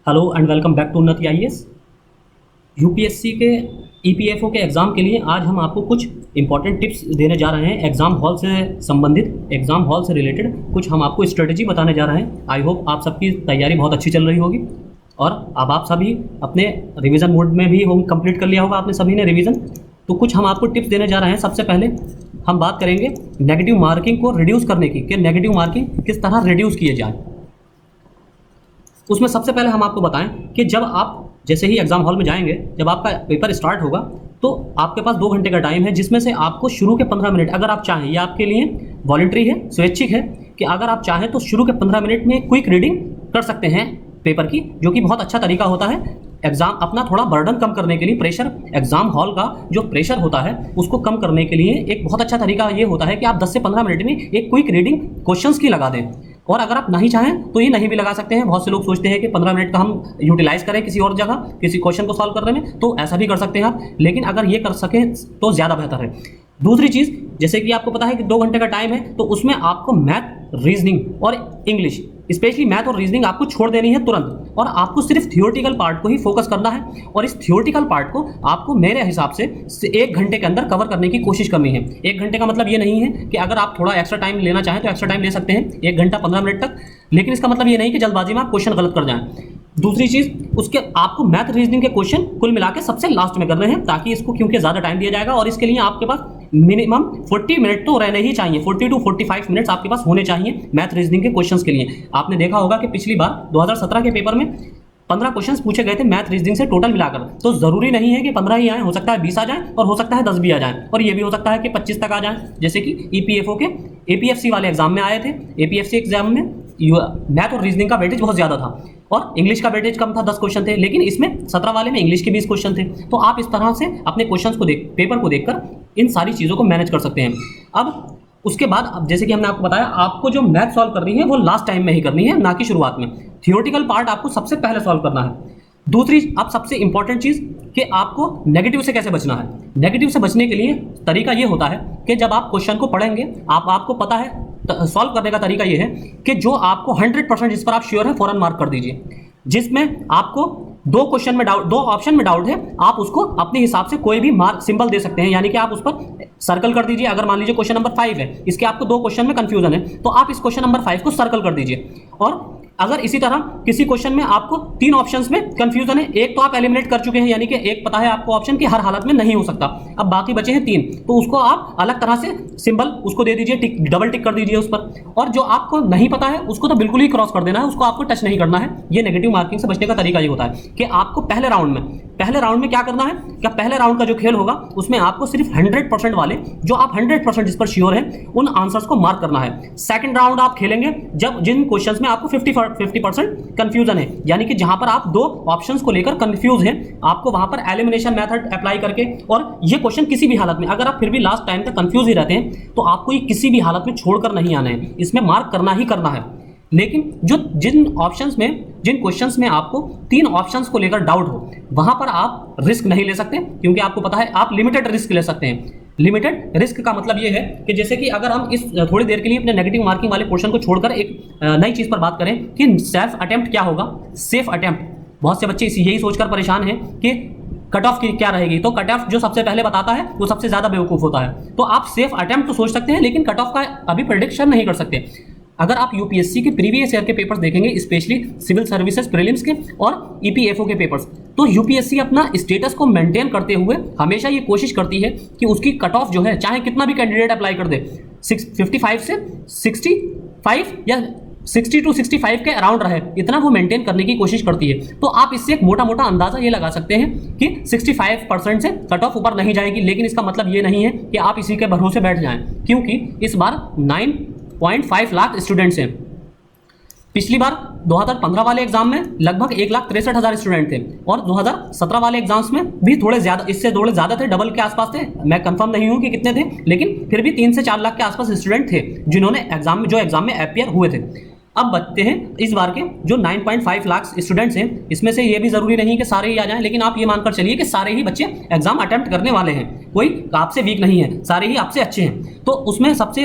Hello and welcome back to Unnati IAS. UPSC के EPFO के exam के लिए आज हम आपको कुछ इंपॉर्टेंट टिप्स देने जा रहे हैं। एग्ज़ाम हॉल से संबंधित, एग्ज़ाम हॉल से रिलेटेड कुछ हम आपको स्ट्रेटजी बताने जा रहे हैं। आई होप आप सबकी तैयारी बहुत अच्छी चल रही होगी और अब आप सभी अपने रिवीजन मोड में भी होम कंप्लीट कर लिया होगा आपने सभी ने रिवीजन। तो कुछ हम आपको टिप्स देने जा रहे हैं। सबसे पहले हम बात करेंगे नेगेटिव मार्किंग को रिड्यूस करने की, कि नेगेटिव मार्किंग किस तरह रिड्यूस किए जाए। उसमें सबसे पहले हम आपको बताएं कि जब आप जैसे ही एग्जाम हॉल में जाएंगे, जब आपका पेपर स्टार्ट होगा तो आपके पास 2 घंटे का टाइम है, जिसमें से आपको शुरू के 15 मिनट अगर आप चाहें, ये आपके लिए वॉलंटरी है, स्वैच्छिक है, कि अगर आप चाहें तो शुरू के 15 मिनट में क्विक रीडिंग कर सकते हैं पेपर की, जो कि बहुत अच्छा तरीका होता है एग्जाम अपना थोड़ा बर्डन कम करने के लिए। प्रेशर, एग्जाम हॉल का जो प्रेशर होता है उसको कम करने के लिए एक बहुत अच्छा तरीका ये होता है कि आप 10 से 15 मिनट में एक क्विक रीडिंग क्वेश्चंस की लगा दें। और अगर आप नहीं चाहें तो ये नहीं भी लगा सकते हैं। बहुत से लोग सोचते हैं कि 15 मिनट का हम यूटिलाइज करें किसी और जगह, किसी क्वेश्चन को सॉल्व करने में, तो ऐसा भी कर सकते हैं आप, लेकिन अगर ये कर सकें तो ज़्यादा बेहतर है। दूसरी चीज़, जैसे कि आपको पता है कि 2 घंटे का टाइम है, तो उसमें आपको मैथ, रीजनिंग और इंग्लिश, स्पेशली मैथ और रीजनिंग आपको छोड़ देनी है तुरंत, और आपको सिर्फ थियोरटिकल पार्ट को ही फोकस करना है। और इस थियोरटिकल पार्ट को आपको मेरे हिसाब से 1 घंटे के अंदर कवर करने की कोशिश करनी है। 1 घंटे का मतलब ये नहीं है कि अगर आप थोड़ा एक्स्ट्रा टाइम लेना चाहें तो एक्स्ट्रा टाइम ले सकते हैं, 1 घंटा 15 मिनट तक, लेकिन इसका मतलब ये नहीं कि जल्दबाजी में आप क्वेश्चन गलत कर जाएं। दूसरी चीज़, उसके आपको मैथ रीजनिंग के क्वेश्चन कुल मिला के सबसे लास्ट में करने हैं, ताकि इसको क्योंकि ज़्यादा टाइम दिया जाएगा और इसके लिए आपके पास मिनिमम 40 मिनट तो रहने ही चाहिए। 40 to 45 मिनट्स आपके पास होने चाहिए मैथ रीजनिंग के क्वेश्चंस के लिए। आपने देखा होगा कि पिछली बार 2017 के पेपर में 15 क्वेश्चंस पूछे गए थे मैथ रीजनिंग से टोटल मिलाकर। तो ज़रूरी नहीं है कि 15 ही आए, हो सकता है 20 आ जाएं और हो सकता है 10 भी आ जाएं, और ये भी हो सकता है कि 25 तक आ जाएं, जैसे कि ईपीएफओ के एपीएफसी वाले एग्जाम में आए थे। एपीएफसी एग्जाम में मैथ और रीजनिंग का वेटेज बहुत ज़्यादा था और इंग्लिश का वेटेज कम था, 10 क्वेश्चन थे, लेकिन इसमें 17 वाले में इंग्लिश के 20 क्वेश्चन थे। तो आप इस तरह से अपने क्वेश्चंस को पेपर को देखकर इन सारी चीज़ों को मैनेज कर सकते हैं। अब उसके बाद, अब जैसे कि हमने आपको बताया, आपको जो मैथ सॉल्व करनी है वो लास्ट टाइम में ही करनी है, ना कि शुरुआत में। थियोरटिकल पार्ट आपको सबसे पहले सॉल्व करना है। दूसरी, अब सबसे इंपॉर्टेंट चीज़ कि आपको नेगेटिव से कैसे बचना है। नेगेटिव से बचने के लिए तरीका ये होता है कि जब आप क्वेश्चन को पढ़ेंगे, आपको पता है सॉल्व करने का तरीका ये है कि जो आपको 100% जिस पर आप श्योर है फौरन मार्क कर दीजिए। जिसमें आपको 2 क्वेश्चन में डाउट, 2 ऑप्शन में डाउट है, आप उसको अपने हिसाब से कोई भी मार्क सिंबल दे सकते हैं, यानी कि आप उस पर सर्कल कर दीजिए। अगर मान लीजिए क्वेश्चन नंबर 5 है, इसके आपको 2 क्वेश्चन में कंफ्यूजन है, तो आप इस क्वेश्चन नंबर 5 को सर्कल कर दीजिए। और अगर इसी तरह किसी क्वेश्चन में आपको 3 ऑप्शंस में कंफ्यूजन है, एक तो आप एलिमिनेट कर चुके हैं, यानी कि एक पता है आपको ऑप्शन कि हर हालत में नहीं हो सकता, अब बाकी बचे हैं 3, तो उसको आप अलग तरह से सिंबल उसको दे दीजिए, टिक, डबल टिक कर दीजिए उस पर। और जो आपको नहीं पता है उसको तो बिल्कुल ही क्रॉस कर देना है, उसको आपको टच नहीं करना है। ये नेगेटिव मार्किंग से बचने का तरीका ये होता है कि आपको पहले राउंड में क्या करना है, क्या पहले राउंड का जो खेल होगा उसमें आपको सिर्फ 100% वाले, जो आप 100% जिस पर श्योर है, उन आंसर्स को मार्क करना है। सेकंड राउंड आप खेलेंगे जब जिन क्वेश्चंस में आपको 50% कंफ्यूजन है, यानी कि जहां पर आप 2 ऑप्शंस को लेकर कंफ्यूज हैं, आपको वहां पर एलिमिनेशन मेथड अप्लाई करके, और ये क्वेश्चन किसी भी हालत में अगर आप फिर भी लास्ट टाइम तक कंफ्यूज ही रहते हैं तो आपको ये किसी भी हालत में छोड़कर नहीं आना है, इसमें मार्क करना ही करना है। लेकिन जिन क्वेश्चंस में आपको 3 ऑप्शंस को लेकर डाउट हो, वहां पर आप रिस्क नहीं ले सकते, क्योंकि आपको पता है आप लिमिटेड रिस्क ले सकते हैं। लिमिटेड रिस्क का मतलब ये है कि जैसे कि अगर हम इस थोड़ी देर के लिए अपने नेगेटिव मार्किंग वाले पोर्शन को छोड़कर एक नई चीज़ पर बात करें कि सेल्फ अटेम्प्ट क्या होगा। सेफ अटेम्प्ट, बहुत से बच्चे यही सोचकर परेशान हैं कि कट ऑफ की क्या रहेगी, तो कट ऑफ जो सबसे पहले बताता है वो सबसे ज़्यादा बेवकूफ़ होता है। तो आप सेफ अटेम्प्ट तो सोच सकते हैं, लेकिन कट ऑफ का अभी प्रेडिक्शन नहीं कर सकते। अगर आप यूपीएससी के प्रीवियस ईयर के पेपर्स देखेंगे, स्पेशली सिविल सर्विसेज प्रीलिम्स के और ईपीएफओ के पेपर्स, तो यूपीएससी अपना स्टेटस को मेंटेन करते हुए हमेशा ये कोशिश करती है कि उसकी कट ऑफ जो है, चाहे कितना भी कैंडिडेट अप्लाई कर दे, 55 से 65 या 60 to 65 के अराउंड रहे, इतना वो मेंटेन करने की कोशिश करती है। तो आप इससे एक मोटा मोटा अंदाजा ये लगा सकते हैं कि 65% से कट ऑफ ऊपर नहीं जाएगी, लेकिन इसका मतलब ये नहीं है कि आप इसी के भरोसे बैठ जाएं, क्योंकि इस बार 9.5 लाख स्टूडेंट्स हैं। पिछली बार 2015 वाले एग्जाम में लगभग 1,63,000 स्टूडेंट थे, और 2017 वाले एग्जाम्स में भी थोड़े ज़्यादा, इससे थोड़े ज़्यादा थे, डबल के आसपास थे। मैं कंफर्म नहीं हूँ कि कितने थे, लेकिन फिर भी 3 से 4 लाख के आसपास स्टूडेंट थे जिन्होंने एग्जाम में अपीयर हुए थे। अब बचते हैं इस बार के जो 9.5 लाख स्टूडेंट्स हैं, इसमें से ये भी ज़रूरी नहीं कि सारे ही आ जाएं, लेकिन आप ये मानकर चलिए कि सारे ही बच्चे एग्जाम अटेम्प्ट करने वाले हैं, कोई आपसे वीक नहीं है, सारे ही आपसे अच्छे हैं। तो उसमें सबसे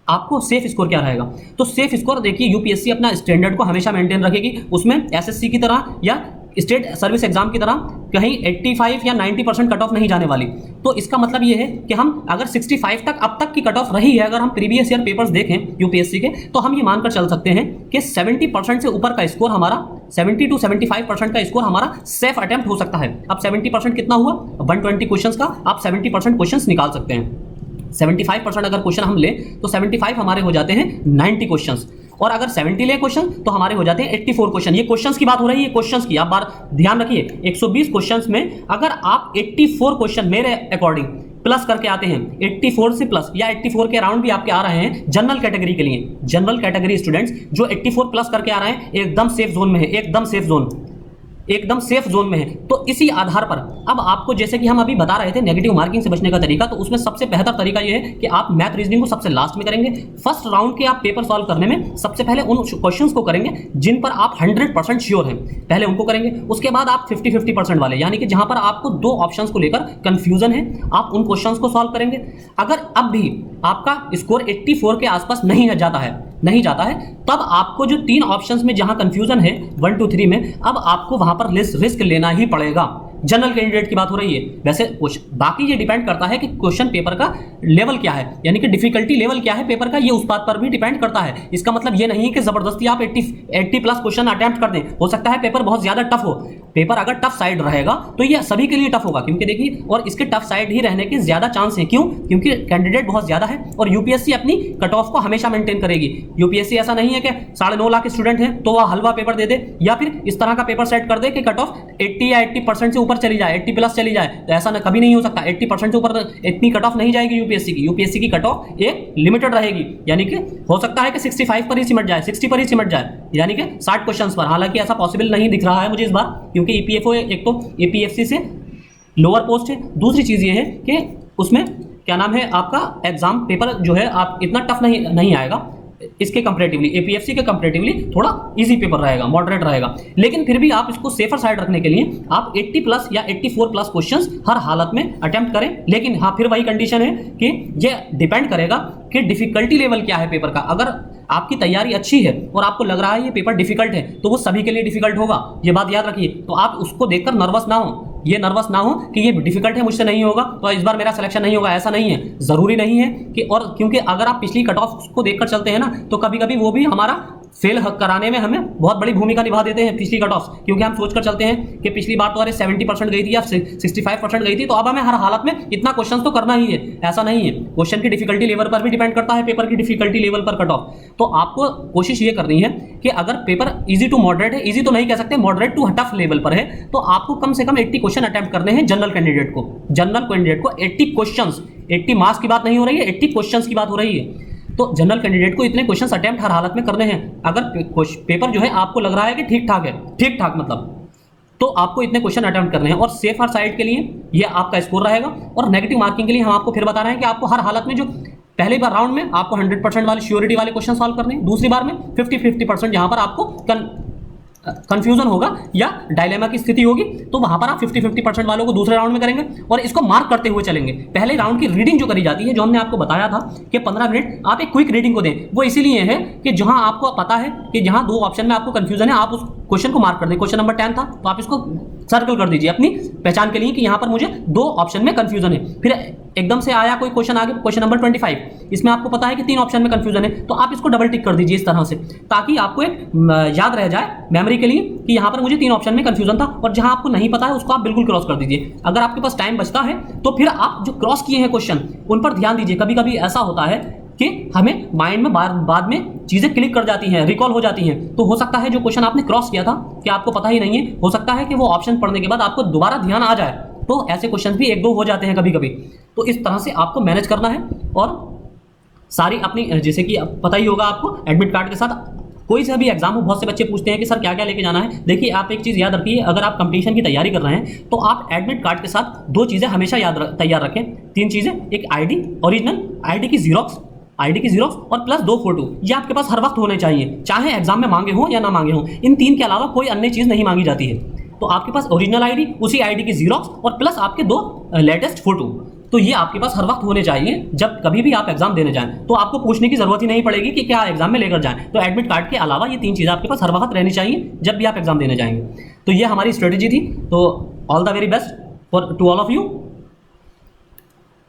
आपको सेफ स्कोर क्या रहेगा? तो सेफ स्कोर देखिए, यूपीएससी अपना स्टैंडर्ड को हमेशा मेंटेन रखेगी, उसमें एसएससी की तरह या स्टेट सर्विस एग्जाम की तरह कहीं 85 या 90% कट ऑफ नहीं जाने वाली। तो इसका मतलब ये है कि हम अगर 65 तक अब तक की कट ऑफ रही है, अगर हम प्रीवियस ईयर पेपर्स देखें यूपीएससी के, तो हम ये मानकर चल सकते हैं कि 70% से ऊपर का स्कोर हमारा, 70 to 75% का स्कोर हमारा सेफ अटेम्प्ट हो सकता है। अब 70% कितना हुआ? 120 क्वेश्चंस का आप 70% क्वेश्चंस निकाल सकते हैं। 75% अगर क्वेश्चन हम लें तो 75 हमारे हो जाते हैं 90 क्वेश्चंस, और अगर 70 ले क्वेश्चन तो हमारे हो जाते हैं 84 क्वेश्चन। ये क्वेश्चंस की बात हो रही है, क्वेश्चंस की। आप बार ध्यान रखिए, 120 क्वेश्चंस में अगर आप 84 क्वेश्चन मेरे अकॉर्डिंग प्लस करके आते हैं, 84 से प्लस या 84 के अराउंड भी आपके आ रहे हैं जनरल कैटेगरी के लिए, जनरल कैटेगरी स्टूडेंट्स जो 84 प्लस करके आ रहे हैं, एकदम सेफ जोन में है, एकदम सेफ जोन, एकदम सेफ जोन में है। तो इसी आधार पर अब आपको, जैसे कि हम अभी बता रहे थे नेगेटिव मार्किंग से बचने का तरीका, तो उसमें सबसे बेहतर तरीका यह है कि आप मैथ रीजनिंग को सबसे लास्ट में करेंगे। फर्स्ट राउंड के आप पेपर सॉल्व करने में सबसे पहले उन क्वेश्चंस को करेंगे जिन पर आप 100% श्योर हैं, पहले उनको करेंगे। उसके बाद आप 50-50% वाले, यानी कि जहां पर आपको दो ऑप्शंस को लेकर कंफ्यूजन है, आप उन क्वेश्चंस को सॉल्व करेंगे। अगर अब भी आपका स्कोर 84 के आसपास नहीं जाता है, तब आपको जो तीन ऑप्शंस में जहां कंफ्यूजन है 1 2 3 में, अब आपको वहां पर रिस्क लेना ही पड़ेगा। जनरल कैंडिडेट की बात हो रही है। वैसे बाकी ये डिपेंड करता है कि क्वेश्चन पेपर का लेवल क्या है, यानी कि डिफिकल्टी लेवल क्या है पेपर का, ये उस बात पर भी डिपेंड करता है। इसका मतलब ये नहीं है कि जबरदस्ती आप 80 प्लस क्वेश्चन अटेम्प्ट कर दें। हो सकता है पेपर बहुत ज्यादा टफ हो। पेपर अगर टफ साइड रहेगा तो ये सभी के लिए टफ होगा, क्योंकि देखिए, और इसके टफ साइड ही रहने के ज्यादा चांस है। क्यों? क्योंकि कैंडिडेट बहुत ज्यादा है और यूपीएससी अपनी कट ऑफ को हमेशा मेंटेन करेगी। यूपीएससी ऐसा नहीं है कि 9.5 लाख स्टूडेंट हैं तो वह हलवा पेपर दे दे, या फिर इस तरह का पेपर सेट कर दे कि कट ऑफ 80 या 80% से ऊपर चली जाए, 80 प्लस चली जाए। तो ऐसा कभी नहीं हो सकता। 80% से ऊपर इतनी कट ऑफ नहीं जाएगी यूपीएससी की। यूपीएससी की कट ऑफ एक लिमिटेड रहेगी, यानी कि हो सकता है कि 65 पर ही सिमट जाए, 60 पर ही सिमट जाए, यानी कि 60 क्वेश्चंस पर। हालांकि ऐसा पॉसिबल नहीं दिख रहा है मुझे इस बार, क्योंकि ईपीएफओ एक तो एपीएफसी से लोअर पोस्ट है, दूसरी चीज ये है कि उसमें क्या नाम है, आपका एग्जाम पेपर जो है आप इतना टफ नहीं आएगा। इसके कंपैरेटिवली, एपीएफसी के कंपैरेटिवली थोड़ा इजी पेपर रहेगा, मॉडरेट रहेगा। लेकिन फिर भी आप इसको सेफर साइड रखने के लिए आप 80 प्लस या 84 प्लस क्वेश्चंस हर हालत में अटेम्प्ट करें। लेकिन हाँ, फिर वही कंडीशन है कि ये डिपेंड करेगा कि डिफिकल्टी लेवल क्या है पेपर का। अगर आपकी तैयारी अच्छी है और आपको लग रहा है ये पेपर डिफिकल्ट है, तो वो सभी के लिए डिफिकल्ट होगा, ये बात याद रखिए। तो आप उसको देखकर नर्वस ना हो, ये नर्वस ना हो कि ये डिफिकल्ट है, मुझसे नहीं होगा तो इस बार मेरा सिलेक्शन नहीं होगा। ऐसा नहीं है, जरूरी नहीं है कि, और क्योंकि अगर आप पिछली कट ऑफ को देखकर चलते हैं ना, तो कभी कभी वो भी हमारा फेल कराने में हमें बहुत बड़ी भूमिका निभा देते हैं पिछली कट ऑफ, क्योंकि हम सोचकर चलते हैं कि पिछली बार तो अरे 70% गई थी या 65% गई थी, तो अब हमें हर हालत में इतना क्वेश्चन तो करना ही है। ऐसा नहीं है, क्वेश्चन की डिफिकल्टी लेवल पर भी डिपेंड करता है, पेपर की डिफिकल्टी लेवल पर कट ऑफ। तो आपको कोशिश ये करनी है कि अगर पेपर इजी टू मॉडरेट है, इजी तो नहीं कह सकते, मॉडरेट टू टफ लेवल पर है, तो आपको कम से कम 80 क्वेश्चन अटेम्प्ट करने हैं जनरल कैंडिडेट को। जनरल कैंडिडेट को 80 क्वेश्चन, 80 मार्क्स की बात नहीं हो रही है, 80 क्वेश्चन की बात हो रही है। तो जनरल कैंडिडेट को इतने क्वेश्चंस अटेम्प्ट हर हालत में करने हैं। अगर पेपर जो है आपको लग रहा है कि ठीक ठाक है, ठीक ठाक मतलब, तो आपको इतने क्वेश्चन अटेम्प्ट करने हैं। और सेफर साइड के लिए ये आपका स्कोर रहेगा, और नेगेटिव मार्किंग के लिए हम आपको फिर बता रहे हैं कि आपको हर हालत में, जो पहली बार राउंड में आपको 100% वाले श्योरिटी वाले क्वेश्चन सॉल्व करने हैं, दूसरी बार में 50-50% जहां पर आपको कंफ्यूजन होगा या डायलेमा की स्थिति होगी, तो वहां पर आप 50-50% वालों को दूसरे राउंड में करेंगे और इसको मार्क करते हुए चलेंगे। पहले राउंड की रीडिंग जो करी जाती है, जो हमने आपको बताया था कि 15 मिनट आप एक क्विक रीडिंग को दें, वो इसीलिए है कि जहां आपको पता है कि जहां दो ऑप्शन में आपको कंफ्यूजन है, आप उस क्वेश्चन को मार्क कर दें। क्वेश्चन नंबर 10 था तो आप इसको सर्कल कर दीजिए अपनी पहचान के लिए कि यहां पर मुझे दो ऑप्शन में कंफ्यूजन है। फिर एकदम से आया कोई क्वेश्चन आगे, क्वेश्चन नंबर 25, इसमें आपको पता है कि 3 ऑप्शन में कंफ्यूजन है, तो आप इसको डबल टिक कर दीजिए इस तरह से, ताकि आपको एक याद रह जाए मेमोरी के लिए कि यहां पर मुझे 3 ऑप्शन में कंफ्यूजन था। और जहां आपको नहीं पता है उसको आप बिल्कुल क्रॉस कर दीजिए। अगर आपके पास टाइम बचता है तो फिर आप जो क्रॉस किए हैं क्वेश्चन उन पर ध्यान दीजिए। कभी कभी ऐसा होता है कि हमें माइंड में बाद में चीजें क्लिक कर जाती हैं, रिकॉल हो जाती हैं, तो हो सकता है जो क्वेश्चन आपने क्रॉस किया था कि आपको पता ही नहीं है, हो सकता है कि वो ऑप्शन पढ़ने के बाद आपको दोबारा ध्यान आ जाए। तो ऐसे क्वेश्चन भी 1-2 हो जाते हैं कभी कभी। तो इस तरह से आपको मैनेज करना है। और सारी अपनी, जैसे कि पता ही होगा आपको, एडमिट कार्ड के साथ कोई सा भी एग्जाम हो, बहुत से बच्चे पूछते हैं कि सर क्या क्या लेके जाना है। देखिए, आप एक चीज़ याद रखिए, अगर आप कंपटीशन की तैयारी कर रहे हैं तो आप एडमिट कार्ड के साथ 2 चीज़ें हमेशा तैयार रखें। 3 चीज़ें, एक आईडी, ओरिजिनल आईडी की जीरोक्स और प्लस 2 फोटो, ये आपके पास हर वक्त होने चाहिए, चाहे एग्जाम में मांगे हो या ना मांगे हो। इन 3 के अलावा कोई अन्य चीज़ नहीं मांगी जाती है। तो आपके पास ओरिजिनल आईडी, उसी आईडी की जीरोक्स और प्लस आपके 2 लेटेस्ट फोटो, तो ये आपके पास हर वक्त होने चाहिए। जब कभी भी आप एग्जाम देने जाएं तो आपको पूछने की जरूरत ही नहीं पड़ेगी कि क्या एग्जाम में लेकर जाएं। तो एडमिट कार्ड के अलावा ये 3 चीज़ें आपके पास हर वक्त रहनी चाहिए जब भी आप एग्जाम देने जाएंगे। तो ये हमारी स्ट्रेटेजी थी। तो all the very best for to all of you.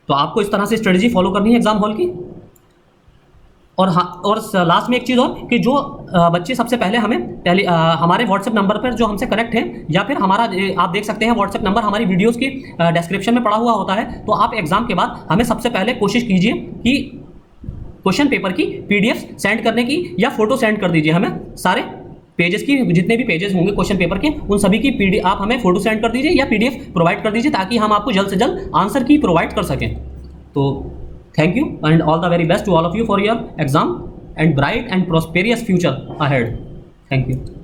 तो आपको इस तरह से स्ट्रेटेजी फॉलो करनी है एग्जाम हॉल की। और हाँ, और लास्ट में एक चीज़ और कि जो बच्चे सबसे पहले हमें हमारे व्हाट्सएप नंबर पर जो हमसे कनेक्ट हैं, या फिर हमारा आप देख सकते हैं व्हाट्सएप नंबर हमारी वीडियोस की डिस्क्रिप्शन में पड़ा हुआ होता है। तो आप एग्जाम के बाद हमें सबसे पहले कोशिश कीजिए कि क्वेश्चन पेपर की PDF सेंड करने की, या फोटो सेंड कर दीजिए हमें। सारे पेजेस की जितने भी पेजेस होंगे क्वेश्चन पेपर के, उन सभी की आप हमें फोटो सेंड कर दीजिए या PDF प्रोवाइड कर दीजिए, ताकि हम आपको जल्द से जल्द आंसर की प्रोवाइड कर सकें। तो thank you and all the very best to all of you for your exam and bright and prosperous future ahead. Thank you.